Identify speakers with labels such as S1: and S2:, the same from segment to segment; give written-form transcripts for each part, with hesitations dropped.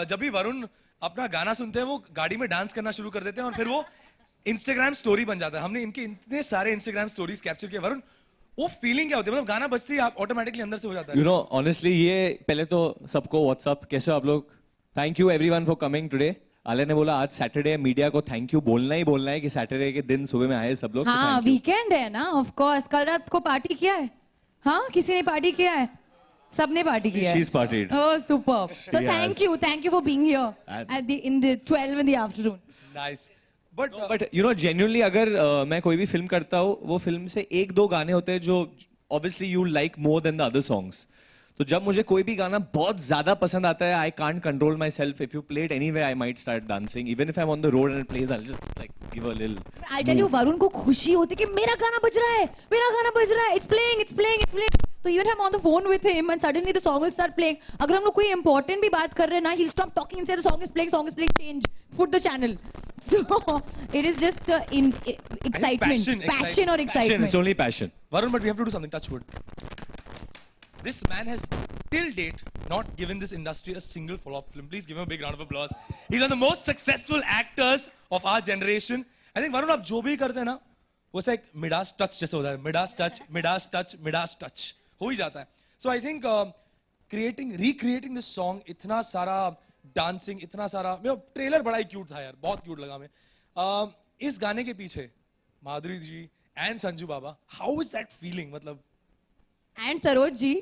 S1: जब भी वरुण अपना गाना सुनते हैं वो गाड़ी में डांस करना शुरू कर देते हैं और फिर वो इंस्टाग्राम स्टोरी बन जाता है. हमने इनके इतने सारे इंस्टाग्राम स्टोरीज कैप्चर किए. वरुण, वो फीलिंग क्या होती है? मतलब गाना बजते ही आप ऑटोमेटिकली अंदर से हो जाता है.
S2: You know, honestly, ये पहले तो सबको व्हाट्सअप, कैसे हो आप लोग? Thank you everyone for coming today. Alia ने बोला आज सैटरडे, मीडिया को थैंक यू बोलना है कि सैटरडे के दिन सुबह में आए सब लोग.
S3: हाँ, वीकेंड है ना, ऑफ कोर्स. कल रात को पार्टी किया है? हाँ, किसी ने पार्टी किया है? सबने पार्टी किया है.
S2: She's partied.
S3: Oh, superb. So thank you for being here at the 12 in the afternoon.
S1: Nice. But
S2: you know, genuinely अगर मैं कोई भी फिल्म करता हूँ, वो फिल्म से एक दो गाने होते हैं जो obviously you like more than the other songs. तो जब मुझे कोई भी गाना बहुत ज्यादा पसंद आता है, I can't control myself. If you play it anywhere, I might start dancing. Even if I'm on the road and it plays, I'll just like give a little.
S3: I'll tell you, Varun को खुशी होती है कि मेरा गाना बज रहा है, it's playing. So even I'm on the phone with him and suddenly the song will start playing. अगर हम लोग कोई important भी बात कर रहे हैं ना, he'll stop talking and say the song is playing, change, put the channel. So it is just excitement, passion or excitement.
S2: It's only passion.
S1: Varun, but we have to do something. Touch wood. This man has till date not given this industry a single follow-up film. Please give him a big round of applause. He's one of the most successful actors of our generation. I think Varun, आप जो भी करते हैं ना, वो ऐसा एक Midas touch जैसे होता है. मिडास टच हो ही जाता है. So I think recreating this song, इतना सारा डांसिंग, इतना सारा, मेरा ट्रेलर बड़ा ही क्यूट था यार, बहुत क्यूट लगा मैं. इस गाने के पीछे Madhuri ji and Sanju Baba, how is that feeling? मतलब
S3: and Saroj ji,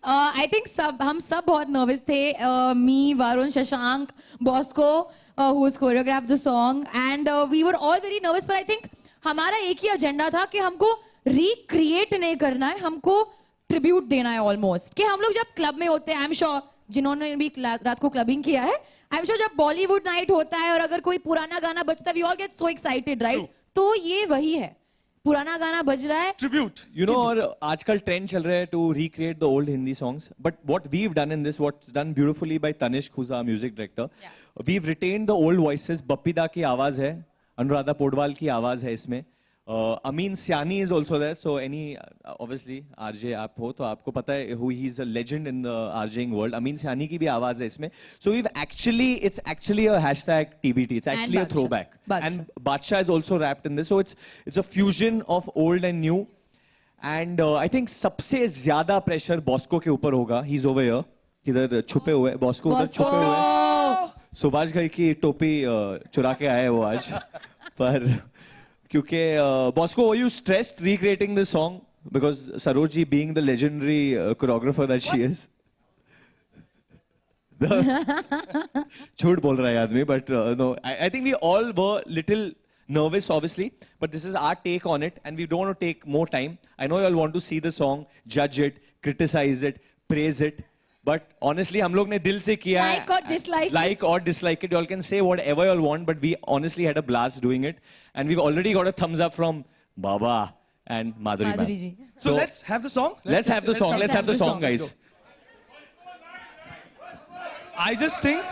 S3: I think हम सब बहुत नर्वस थे. Me, Varun, Shashank, Bosco who's choreographed the song, and we were all very nervous. पर I think हमारा एक ही एजेंडा था कि हमको रिक्रिएट नहीं करना है, हमको ट्रिब्यूट देना है ऑलमोस्ट. कि हम लोग जब क्लब में होते हैं, आई एम श्योर जिन्होंने भी रात को क्लबिंग किया है, आई एम श्योर जब बॉलीवुड नाइट होता है और अगर कोई पुराना गाना बजता है, we all get so excited, right? तो ये वही है, पुराना गाना बज रहा है,
S1: ट्रिब्यूट.
S2: You know, और आजकल ट्रेंड चल रहा है to recreate the old Hindi songs. But what we've done in this, what's done beautifully by Tanishq, who's our music director, we've retained the old voices. Bappida की आवाज है, अनुराधा पोडवाल की आवाज है इसमें. Amin Siani is also there. So obviously RJ आप हो तो आपको पता है who he's a legend in the RJing world. Amin Siani की भी आवाज है इसमें. So it's actually a hashtag TBT. It's actually a throwback. And Badshah is also wrapped in this. So it's a fusion of old and new. And I think सबसे ज्यादा pressure Bosco के ऊपर होगा. He's over here. इधर छुपे हुए हैं. Bosco उधर छुपे हुए हैं. सुभाष घई की टोपी चुरा के आए वो आज. पर क्योंकि Bosco, were you stressed recreating this song? Because Sarojji being the legendary choreographer that she is. झूठ बोल रहा है आदमी, but no, I think we all were little nervous obviously, but this is our take on it and we don't want to take more time. I know you all want to see the song, judge it, criticize it, praise it. But honestly, हम लोग ने दिल से किया है. Like or dislike it. You all can say whatever you all want, but we honestly had a blast doing it. And we've already got a thumbs up from Baba and Madhuri ma'am.
S1: So let's have the song.
S2: Let's have the song, guys.
S1: I just think,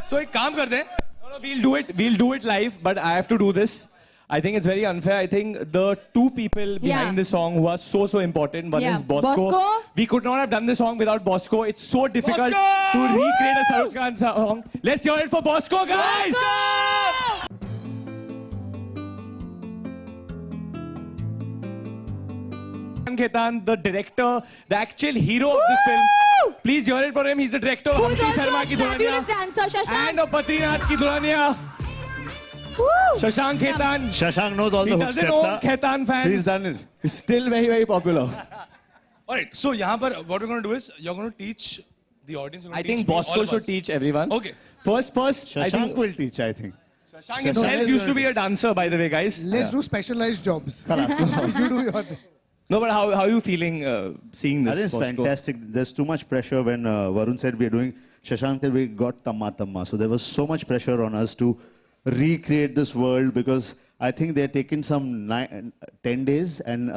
S1: so एक काम कर दें.
S2: No, we'll do it live, but I have to do this. I think it's very unfair. I think the two people behind this song who are so important. One is Bosco. We could not have done this song without Bosco. It's so difficult to recreate a Saroj Khan song. Let's hear it for Bosco, guys! Khetan, the director, the actual hero of this film. Please hear it for him. He's the director of Hamshi Sharma Ki Dulhaniya and of Badrinath Ki Dulhaniya. Shashank Khetan.
S4: Shashank knows all the hook steps.
S2: He doesn't own Khetan fans.
S4: He's done it.
S2: He's still very popular.
S1: Alright, so यहाँ पर what we're going to do is, you're going to teach the audience.
S2: I think Bosco should teach everyone.
S1: Okay.
S2: First,
S4: Shashank will teach, I think.
S2: Shashank himself used to be a dancer, by the way, guys.
S5: Let's do specialized jobs. You do your thing.
S2: No, but how are you feeling seeing this?
S4: I think it's fantastic. There's too much pressure when Varun said we're doing Shashank said we got Tamma Tamma. So there was so much pressure on us to recreate this world because I think they're taking some 10 days and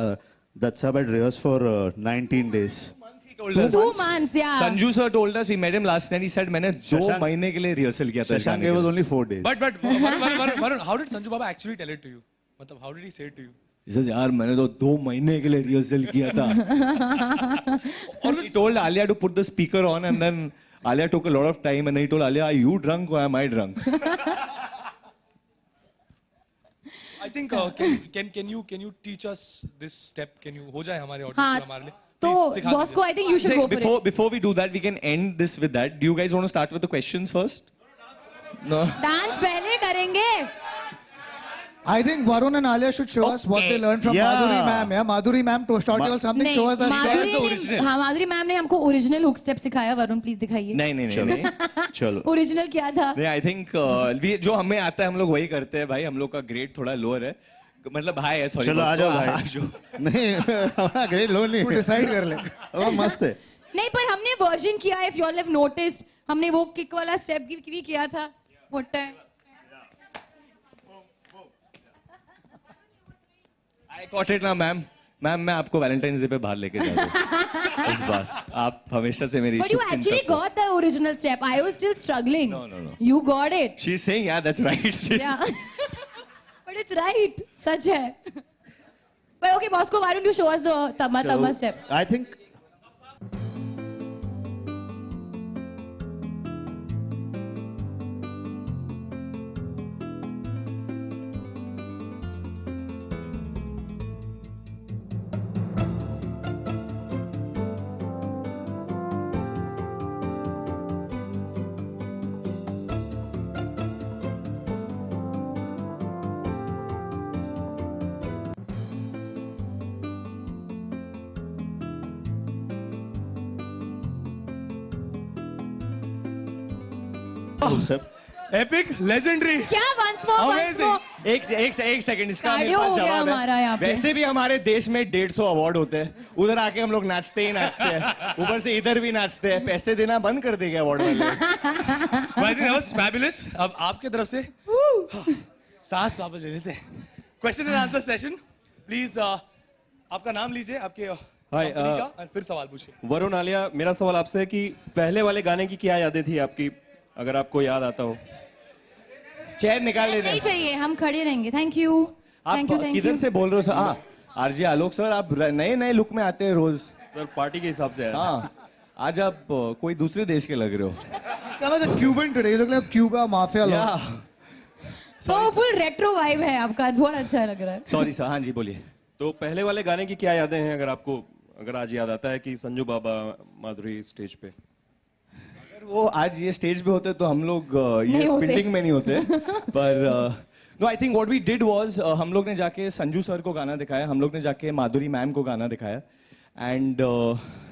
S4: that's how I rehearsed for 19 days.
S3: 2 months, yeah.
S2: Sanju sir told us, we met him last night, he said, मैंने 2 महीने के लिए rehearsal किया था.
S4: Shashank, it was only 4 days.
S1: But Varun, how did Sanju Baba actually tell it to you? मतलब, how did he say it to you?
S2: He says, यार मैंने तो 2 महीने के लिए rehearsal किया था. Or he told Alia to put the speaker on and then Alia took a lot of time, and then he told Alia, "Are you drunk or am I drunk?"
S1: I think can you teach us this step? Can you हो जाए हमारे audience
S3: हाँ,
S1: को हमारे लिए?
S3: तो
S1: Please, सिखा
S3: boss को
S1: दीजिए.
S3: I think you should go for it.
S2: Before we do that, we can end this with that. Do you guys want to start with the questions first? No.
S3: Dance पहले करेंगे.
S5: I think Varun and Alia should show us what they learned from
S4: Yeah.
S5: Madhuri ma'am. Yeah, Madhuri ma'am to start with something.
S3: नहीं,
S5: Show us that.
S3: Madhuri
S2: the
S3: ने
S2: original.
S3: हाँ माधुरी ma'am ने हमको original hook step सिखाया. Varun please दिखाइए.
S2: नहीं.
S4: चलो.
S3: Original क्या था?
S2: नहीं, I think जो हमें आता है हम लोग वही करते हैं भाई. हम लोग का ग्रेड थोड़ा लोअर है. मतलब हाई है. सॉरी.
S4: चलो आ जाओ भाई. नहीं हमारा ग्रेड लो नहीं.
S5: तू decide कर ले.
S4: वो मस्त है.
S3: नहीं पर हमने वर्जन किया. If you all have noticed हमने वो किक वाला स्टेप भी किया था. मोटा है.
S2: I got it ना मैम. मैम मैं आपको वैलेंटाइंस डे पे बाहर लेके जा रहा हूँ इस बार. आप हमेशा से मेरी
S3: But you actually got the original step. I was still struggling.
S2: No.
S3: You got it.
S2: She's saying yeah, that's right.
S3: Yeah. But it's right. सच है. But okay, boss को why don't you show us the Tama step?
S4: I think step.
S1: Epic, legendary.
S3: क्या once more?
S2: एक second इसका मेरे
S3: Cardio
S2: पास
S3: हो गया
S2: जवाब
S3: हमारा
S2: है.
S3: यहाँ पे.
S2: वैसे भी हमारे देश में 150 अवार्ड होते हैं. उधर आके हम लोग नाचते ही नाचते हैं. ऊपर से इधर भी नाचते हैं. पैसे देना बंद कर देंगे अवार्ड वाले.
S1: But I think that was fabulous. अब आपके तरफ से सांस वापस ले लेते हैं. Question and answer session. Please आपका नाम लीजिए, आपके
S6: हाय
S1: company का, और फिर सवाल पूछिए.
S6: वरुण आलिया, मेरा सवाल आपसे है कि पहले वाले गाने की क्या यादें थी आपकी, अगर आपको याद आता हो.
S2: चेयर निकाल लेते
S3: नहीं
S2: हैं.
S3: चाहिए. हम खड़े रहेंगे. Thank you.
S2: आप
S3: Thank
S2: किधर
S3: you.
S2: से बोल रहे हो सर? हाँ, आरजे आलोक सर, आप नए नए लुक में आते हैं रोज.
S6: सर पार्टी के हिसाब से आया.
S2: हाँ, आज आप कोई दूसरे देश के लग रहे हो.
S5: Come as a Cuban today. You look like Cuba mafia.
S2: Yeah.
S3: तो फुल रेट्रो वाइब है आपका. बहुत अच्छा लग रहा है.
S2: Sorry sir. हाँ जी बोलिए.
S6: तो पहले वाले गाने की क्या यादें हैं, अगर आपको, अगर आज याद आता है कि संजू बाबा माधुरी स्टेज पे.
S2: अगर वो आज ये स्टेज पे होते तो हम लोग ये
S3: नहीं होते.
S2: बिल्डिंग में नहीं होते. पर no, I think what we did was हम लोग ने जाके संजू सर को गाना दिखाया. हम लोग ने जाके माधुरी मैम को गाना दिखाया. And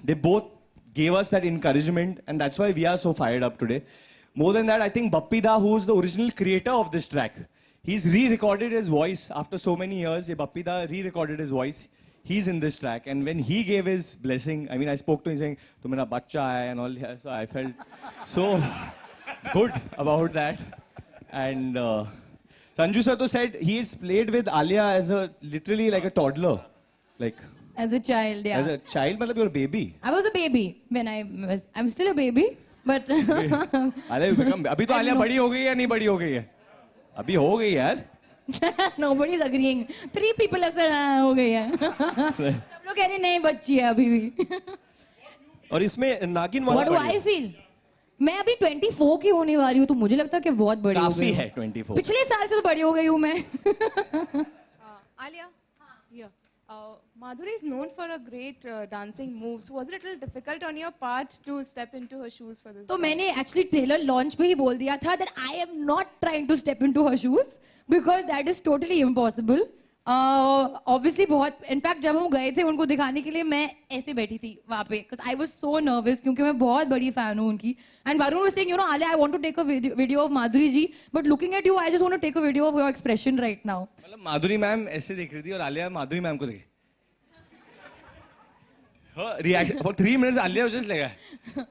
S2: they both gave us that encouragement, and that's why we are so fired up today. More than that, I think Bappi Da, who is the original creator of this track, he's re-recorded his voice after so many years. Bappi Da re-recorded his voice. He's in this track, and when he gave his blessing, I mean, I spoke to him saying, "Tu mera bachcha hai," and all. So I felt so good about that. And Sanju sir to said he's played with Alia as a literally like a toddler, like
S3: As a child, yeah.
S2: as a child, मतलब you're a baby.
S3: I was a baby when I'm still a baby, but
S2: अरे अभी तो आलिया बड़ी हो गई है, नहीं बड़ी हो गई है? अभी हो गई यार.
S3: nobody's agreeing. 3 people have said हो गई है. सब लोग कह रहे नहीं बच्ची है अभी भी.
S6: और इसमें नागिन वाला
S3: What do I feel? मैं अभी 24 की होने वाली हूँ, तो मुझे लगता है कि बहुत बड़ी हो
S2: काफी
S3: गई
S2: है 24.
S3: पिछले साल से तो बड़ी हो गई हूँ मैं.
S7: Alia, yeah. Madhuri is known for a great dancing moves. Was it a little difficult on your part to step into her shoes for this?
S3: तो मैंने एक्चुअली ट्रेलर लॉन्च पे ही बोल दिया था that I am not trying to step into her shoes because that is totally impossible. Obviously बहुत, in fact जब हम गए थे उनको दिखाने के लिए मैं ऐसे बैठी थी वहाँ पे because I was so nervous क्योंकि मैं बहुत बड़ी fan हूँ उनकी. And Varun was saying, you know, Alia, I want to take a video of Madhuri ji, but looking at you, I just want to take a video of your expression right now.
S2: मतलब माधुरी ma'am ऐसे देख रही थी और आलिया माधुरी ma'am को देखे. Her reaction for 3 minutes Alia was just like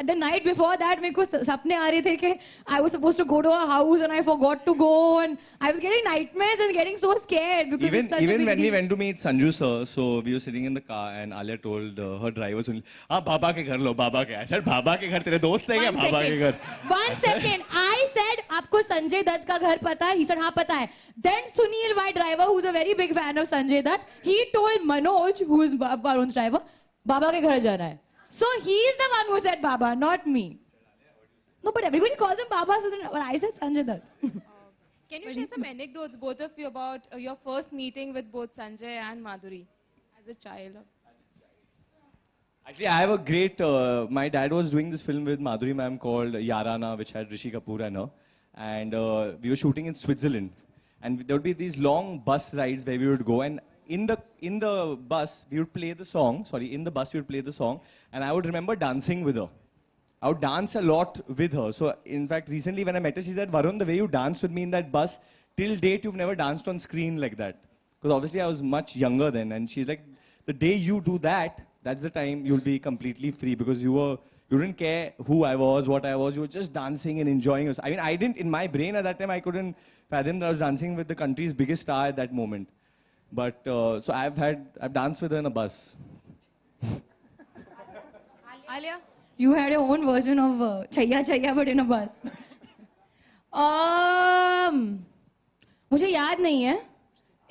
S3: The night before that मेरे को सपने आ रहे थे कि I was supposed to go to her house and I forgot to go and I was getting nightmares and getting so scared because
S2: even
S3: it's such a big
S2: when we
S3: deal.
S2: went to meet Sanju sir, so we were sitting in the car and Alia told her driver सुन आप बाबा के घर लो. बाबा के. I said बाबा के घर तेरे दोस्त है क्या? बाबा के घर.
S3: 1 second. I said आपको संजय दत्त का घर पता है? He said हाँ पता है. Then Sunil, my driver, who's a very big fan of Sanjay Dutt, he told Manoj, who's Varun's driver, बाबा के घर जाना है. So he's the one who said Baba, not me. No, but everybody calls him Baba, so then but I said Sanjay Dutt.
S7: Can you share some anecdotes, both of you, about your first meeting with both Sanjay and Madhuri as a child?
S2: Actually, I have a great. My dad was doing this film with Madhuri ma'am called Yarana, which had Rishi Kapoor and her. And we were shooting in Switzerland. And there would be these long bus rides where we would go. And in the bus, we would play the song. Sorry, in the bus, we would play the song. And I would remember dancing with her. I would dance a lot with her. So, in fact, recently when I met her, she said, Varun, the way you danced with me in that bus, till date, you've never danced on screen like that. Because obviously, I was much younger then. And she's like, the day you do that, that's the time you'll be completely free because you didn't care who I was, what I was. You were just dancing and enjoying yourself. I mean, I didn't, in my brain at that time, I couldn't fathom that I was dancing with the country's biggest star at that moment. But, so I've danced with her in a bus.
S7: Alia?
S3: You had your own version of Chaiya Chaiya, but in a bus. मुझे याद नहीं है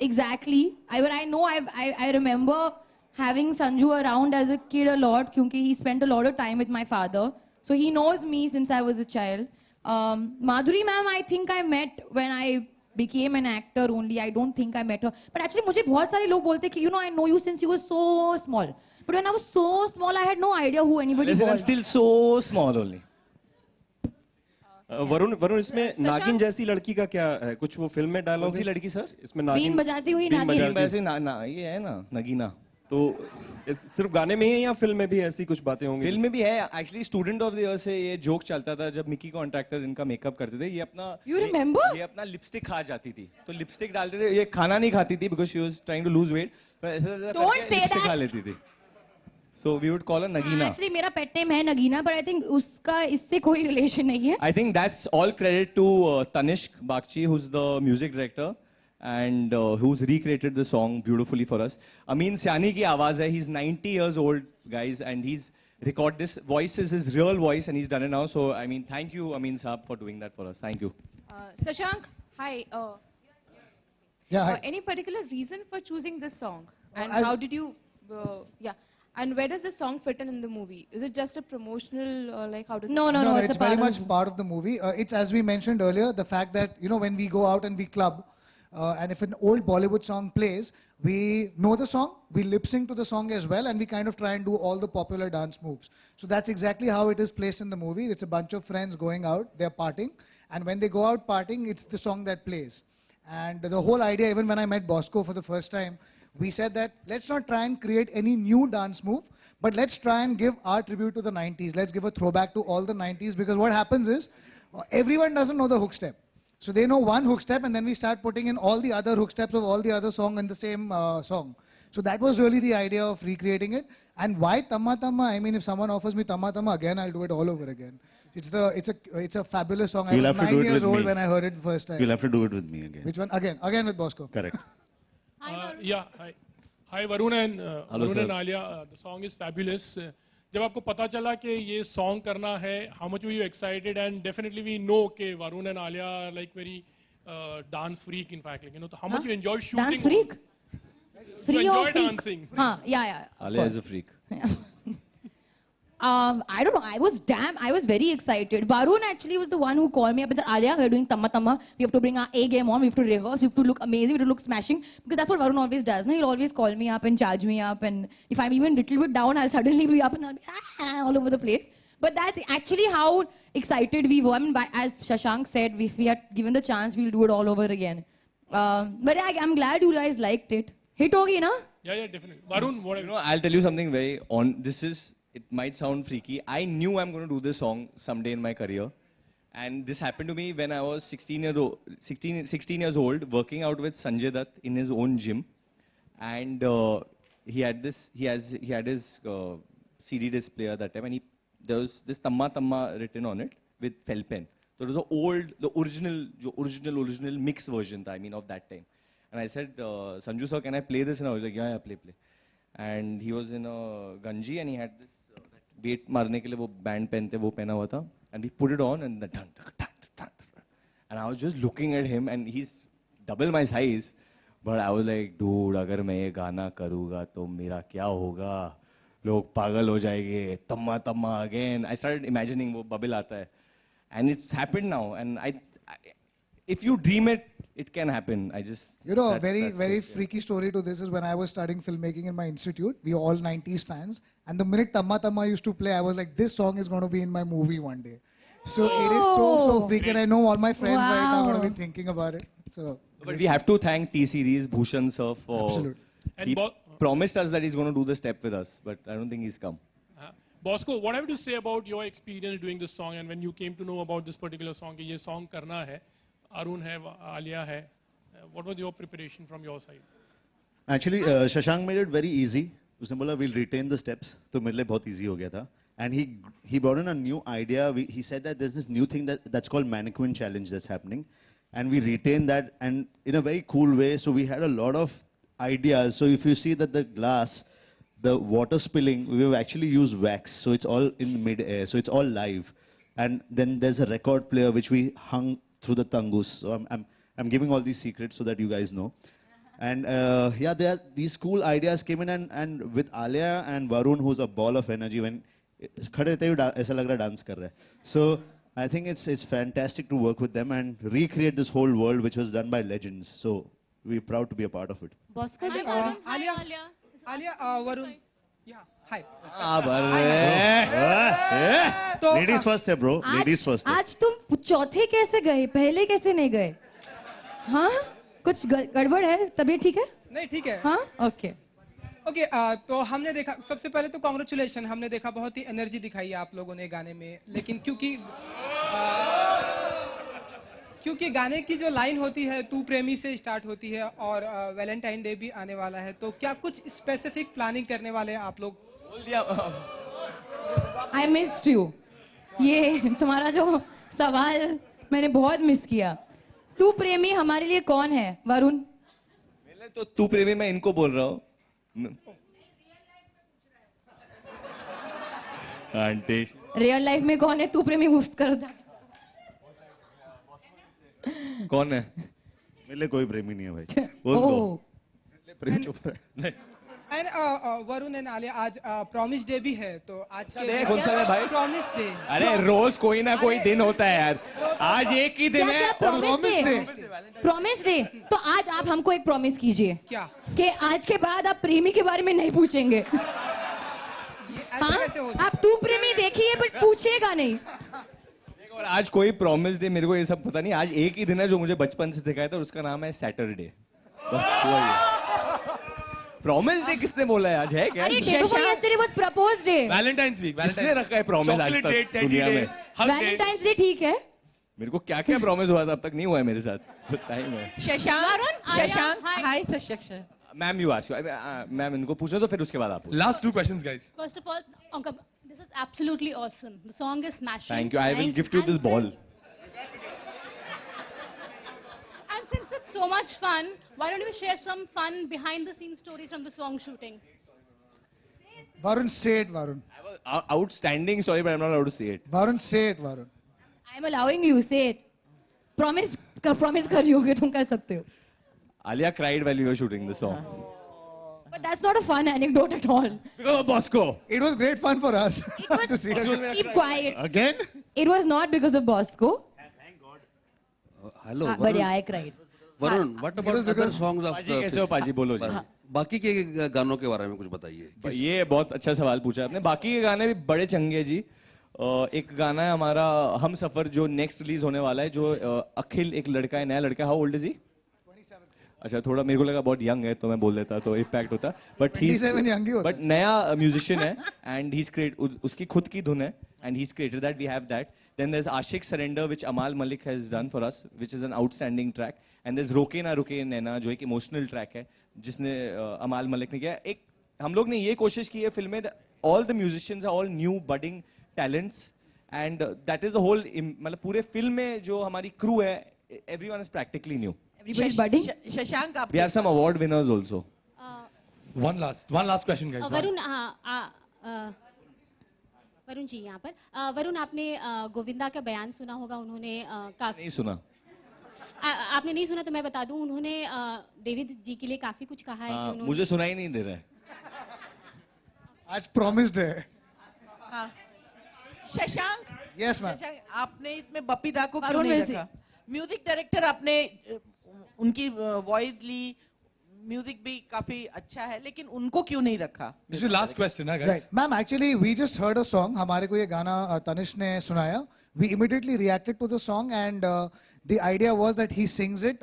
S3: exactly. I know I remember having Sanju around as a kid a lot because he spent a lot of time with my father. So he knows me since I was a child. Madhuri ma'am, I think I met when I became an actor only. I don't think I met her. But actually, मुझे बहुत सारे लोग बोलते कि I know you since you were so small. But when I was so small, I had no idea who anybody
S2: Listen, I'm
S3: was.
S2: still so small only.
S6: Varun इसमें नागिन जैसी लड़की का क्या है? कुछ वो फिल्म में डायलॉग
S2: कौन सी लड़की सर?
S6: इसमें
S3: बीन बजाती हुई
S6: बीन
S3: नागिन।
S6: बजाती-
S2: ये है ना नगीना.
S6: तो सिर्फ गाने में ही है या फिल्म में भी ऐसी कुछ बातें होंगी?
S2: फिल्म में भी है. Actually student of the year से ये जोक चलता था जब मिकी कॉन्ट्रैक्टर इनका मेकअप करते थे.
S3: You remember?
S2: ये अपना लिपस्टिक खा जाती थी. तो लिपस्टिक डालते थे. ये खाना नहीं खाती थी because she was trying to lose weight.
S3: Don't say
S2: lipstick
S3: that.
S2: खा लेती थी. So we would call her Nagina.
S3: Actually, मेरा pet name है Nagina, but I think उसका इससे कोई relation नहीं है.
S2: I think that's all credit to Tanishq Bagchi, who's the music director and who's recreated the song beautifully for us. Amin Siani ki आवाज है. He's 90 years old, guys, and he's recorded this voice is his real voice, and he's done it now. So I mean, thank you, Amin Saab, for doing that for us. Thank you.
S7: Sashank, hi.
S5: Yeah, hi.
S7: Any particular reason for choosing this song? And
S5: as-
S7: how did you, and where does this song fit in the movie? Is it just a promotional, like how does
S3: No,
S7: it
S3: no, no.
S5: it's
S3: a
S5: very
S3: part of
S5: much part of the movie. It's as we mentioned earlier, the fact that when we go out and we club, and if an old Bollywood song plays, we know the song, we lip sync to the song as well, and we kind of try and do all the popular dance moves. So that's exactly how it is placed in the movie. It's a bunch of friends going out, they're partying, and when they go out partying, it's the song that plays. And the whole idea, even when I met Bosco for the first time, we said that let's not try and create any new dance move, but let's try and give our tribute to the 90s. Let's give a throwback to all the 90s, because what happens is everyone doesn't know the hook step. So they know one hook step, and then we start putting in all the other hook steps of all the other song in the same song. So that was really the idea of recreating it. And why Tamma Tamma? I mean, if someone offers me Tamma Tamma again, I'll do it all over again. It's a fabulous song. I
S4: You'll
S5: was
S4: have to
S5: 9
S4: do it
S5: years
S4: with
S5: old
S4: me.
S5: when I heard it the first time.
S4: You'll have to do it with me again.
S5: Which one? Again with Bosco.
S4: Correct.
S8: Yeah, hi Varun and
S2: Hello,
S8: Varun
S2: sir.
S8: and Alia. The song is fabulous. जब आपको पता चला कि ये song करना है, how much were you excited? And definitely we know कि Varun and Alia are like very dance freak, in fact. Like, so how much you enjoyed shooting?
S3: Dance freak?
S8: You
S3: Free or
S8: enjoy
S3: freak?
S8: dancing.
S3: हाँ, yeah. of
S2: Alia is
S3: course.
S2: a freak.
S3: I don't know. I was very excited. Varun actually was the one who called me up and said, Alia, we're doing Tamma Tamma. We have to bring our A game on. We have to reverse. We have to look amazing. We have to look smashing. Because that's what Varun always does. No? He'll always call me up and charge me up. And if I'm even a little bit down, I'll suddenly be up and I'll be all over the place. But that's actually how excited we were. I mean, as Shashank said, if we had given the chance, we'll do it all over again. But I'm glad you guys liked it. Hit hogi, na?
S8: Yeah, definitely. Varun, what have
S2: I'll tell you something very it might sound freaky. I knew I'm going to do this song someday in my career. And this happened to me when I was 16 years old, working out with Sanjay Dutt in his own gym. And he had his CD disc player that time, and there was this Tamma Tamma written on it with fell pen. So it was the original mix version, of that time. And I said, Sanju sir, can I play this? And I was like, yeah, play. And he was in a Ganji, and he had this weight marne ke liye wo band pehante, wo pehna hua tha. And we put it on, and the dun, dun, dun, dun. And I was just looking at him, and he's double my size. But I was like, dude, agar main ye gana karunga, to mera kya hoga? लोग पागल हो जाएंगे, तम्मा तम्मा again. I started imagining वो bubble आता है, and it's happened now. And if you dream it, it can happen. I just
S5: You know, a
S2: that's
S5: very, very
S2: it, yeah.
S5: freaky story to this is when I was studying filmmaking in my institute, we were all 90s fans. And the minute Tamma Tamma used to play, I was like, this song is going to be in my movie one day. So it is so freaky. And I know all my friends right now are going to be thinking about it. So,
S2: But we have to thank T-Series, Bhushan sir, for...
S5: Absolutely.
S8: And
S2: He promised us that he's going to do the step with us, but I don't think he's come.
S8: Bosco, what have you to say about your experience doing this song and when you came to know about this particular song कि ये song करना है, अरुण है, आलिया है, what was your preparation from your side?
S4: Actually, Shashank made it very easy. उसने बोला we'll retain the steps, तो मेरे लिए बहुत easy हो गया था. And he brought in a new idea. He said that there's this new thing that's called mannequin challenge that's happening, and we retain that and in a very cool way. So we had a lot of ideas. So if you see that the glass, the water spilling, we've actually used wax. So it's all in mid-air. So it's all live. And then there's a record player which we hung through the tangus. So I'm giving all these secrets so that you guys know. And yeah, these cool ideas came in, and with Alia and Varun, who's a ball of energy, when खड़े रहते ही ऐसा लग रहा है dance कर रहा है. So I think it's fantastic to work with them and recreate this whole world which was done by legends. So we're proud to be a part of it.
S3: Bosco,
S9: Alia, Varun. Yeah, hi.
S4: Ladies first है bro. Ladies first.
S3: आज तुम चौथे कैसे गए, पहले कैसे नहीं गए? हाँ? कुछ गड़बड़ है? तबीयत ठीक है?
S9: नहीं ठीक है.
S3: हाँ? Okay.
S9: ओके तो हमने देखा, सबसे पहले तो कॉन्ग्रेचुलेशन, हमने देखा बहुत ही एनर्जी दिखाई है आप लोगों ने गाने में, लेकिन क्योंकि गाने की जो लाइन होती है तू प्रेमी से स्टार्ट होती है और वैलेंटाइन डे भी आने वाला है, तो क्या कुछ स्पेसिफिक प्लानिंग करने वाले हैं आप लोग?
S2: बोल दिया.
S3: I missed you. ये तुम्हारा जो सवाल मैंने बहुत मिस किया. तू प्रेमी हमारे लिए कौन है, वरुण?
S2: मेरे तो तू प्रेमी मैं इनको बोल रहा हूँ. आंटी.
S3: रियल लाइफ में कौन है तू प्रेमी गुफ्त करता?
S2: कौन है?
S4: मेरे लिए कोई प्रेमी नहीं है भाई. बोल दो. प्रेम चुप रहा है.
S9: एंड वरुण एंड आलिया, आज प्रॉमिस डे भी है, तो आज के
S2: कौन सा है भाई?
S9: Promise day.
S2: अरे रोज कोई ना कोई दिन होता है यार. आज एक ही दिन है.
S3: Promise day. तो आज आप हमको एक प्रॉमिस कीजिए.
S9: क्या?
S3: कि आज के बाद आप प्रेमी के बारे में नहीं पूछेंगे. हाँ? आप तू प्रेमी देखिए बट पूछिएगा नहीं.
S2: और आज कोई प्रॉमिस डे, मेरे को ये सब पता नहीं. आज एक ही दिन है जो मुझे बचपन से दिखाया था, उसका नाम है सैटरडे. बस वही. प्रॉमिस डे किसने बोला है? आज है क्या?
S3: अरे day boy yesterday was propose day.
S1: Valentine's week.
S2: किसने रखा है प्रॉमिस आज तक दुनिया में?
S3: वैलेंटाइन्स डे ठीक है.
S2: मेरे को क्या क्या प्रॉमिस हुआ था अब तक नहीं हुआ है मेरे साथ. टाइम है.
S10: Shashank, hi Shashank.
S2: Ma'am you ask. Ma'am इनको पूछो तो फिर उसके बाद आप.
S1: Last two questions, guys.
S11: First of all, this is absolutely awesome. The song is smashing.
S2: Thank you. I will gift you this ball.
S11: And since it's so much fun, why don't you share some fun behind the scenes stories from the song shooting?
S5: Varun, say it, Varun.
S2: Outstanding story, but I'm not allowed to say it.
S5: Varun, say it, Varun.
S3: I'm allowing you, say it. Promise कर रही होगे, तुम कर सकते हो.
S2: Alia cried while we were shooting the song.
S3: But that's not a fun anecdote at all.
S2: Because of Bosco.
S5: It was great fun for us.
S3: It was,
S5: to see her.
S3: keep quiet.
S5: Again?
S3: It was not because of Bosco.
S12: Hello,
S3: But yeah, I cried.
S12: Varun, what about other songs of
S2: पाजी कैसे हो पाजी? बोलो जी.
S12: बाकी के गानों के बारे में कुछ बताइए.
S2: ये बहुत अच्छा सवाल पूछा आपने. बाकी के गाने भी बड़े चंगे जी. एक गाना है हमारा हम सफर जो नेक्स्ट रिलीज होने वाला है, जो अखिल एक लड़का है, नया लड़का. How old is he? अच्छा, थोड़ा मेरे को लगा बहुत यंग है तो मैं बोल देता तो इम्पैक्ट होता. बट नया म्यूजिशियन है एंड ही उसकी खुद की धुन है and he created that. We have that. Then there is Aashiq surrender which Amaal Mallik has done for us, which is an outstanding track. And there is रोके ना रुके नैना जो एक इमोशनल ट्रैक है जिसने अमाल मलिक ने किया. एक हम लोग ने ये कोशिश की है फिल्म में, all the musicians are all new budding talents and that is the whole. मतलब पूरे फिल्म में जो हमारी क्रू है, everyone is practically new.
S3: Everybody's budding.
S10: Shashank,
S2: We have some award winners also.
S1: One last question, guys.
S11: Varun, Varun ji यहाँ पर. वरुण, आपने गोविंदा का बयान सुना होगा. उन्होंने काफी
S2: नहीं सुना.
S11: आपने नहीं सुना तो मैं बता दूं. उन्होंने डेविड जी के लिए काफी कुछ कहा है कि उन्होंने.
S2: मुझे सुनाई नहीं दे रहा है.
S5: आज promised है.
S10: हाँ. शशांक.
S5: Yes, ma'am.
S10: शशांक, आपने इसमें बप्पीदा को क्यों
S3: वरुण
S10: नहीं
S3: will
S10: रखा? म्यूजिक डायरेक्टर आपने उनकी वॉइस ली, म्यूजिक भी काफी अच्छा है, लेकिन उनको क्यों नहीं रखा?
S1: This is the last question, huh, guys?
S5: Right. Ma'am, actually, we just heard a song. हमारे को ये गाना तनिष्क ने सुनाया. We immediately reacted to the song and the idea was that he sings it.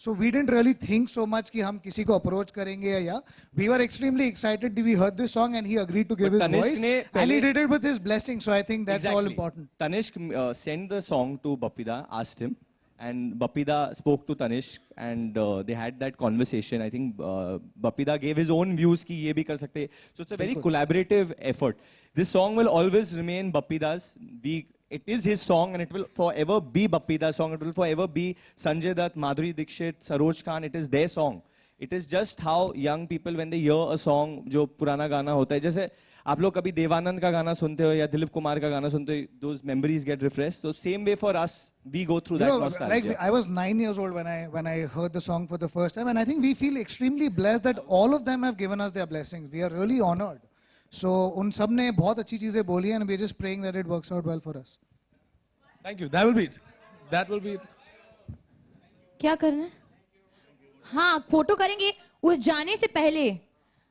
S5: So we didn't really think so much कि हम किसी को approach करेंगे या. We were extremely excited that we heard this song and he agreed to give his voice. And he did it with his blessing. So I think that's all important.
S2: Tanishq sent the song to Bappida, asked him. And Bappida spoke to Tanishq and they had that conversation. I think Bappida gave his own views कि ये भी कर सकते हैं. So it's a very collaborative effort. This song will always remain Bappida's. It is his song and it will forever be Bappida's song. It will forever be Sanjay Dutt, Madhuri Dixit, Saroj Khan. It is their song. It is just how young people when they hear a song जो पुराना गाना होता है, जैसे आप लोग कभी देवानंद का गाना सुनते हो या दिलीप कुमार का गाना सुनते हो, those memories get refreshed. So same way for us, we go through that nostalgia.
S5: Like I was 9 years old when I heard the song for the first time, and I think we feel extremely blessed that all of them have given us their blessings. We are really honored. So उन सब ने बहुत अच्छी चीजें बोली and we're just praying that it works out well for us.
S1: Thank you. That will be it. That will be it.
S3: क्या करना है? हाँ, फोटो करेंगे. उस जाने से पहले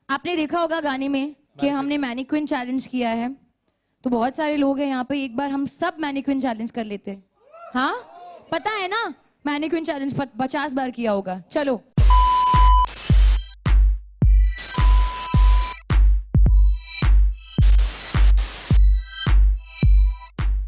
S3: आपने देखा होगा गाने में कि हमने मैनिक्विन चैलेंज किया है. तो बहुत सारे लोग हैं यहाँ पे, एक बार हम सब मैनिक्विन चैलेंज कर लेते हैं. हाँ, पता है ना, मैनिक्विन चैलेंज 50 बार किया होगा. चलो.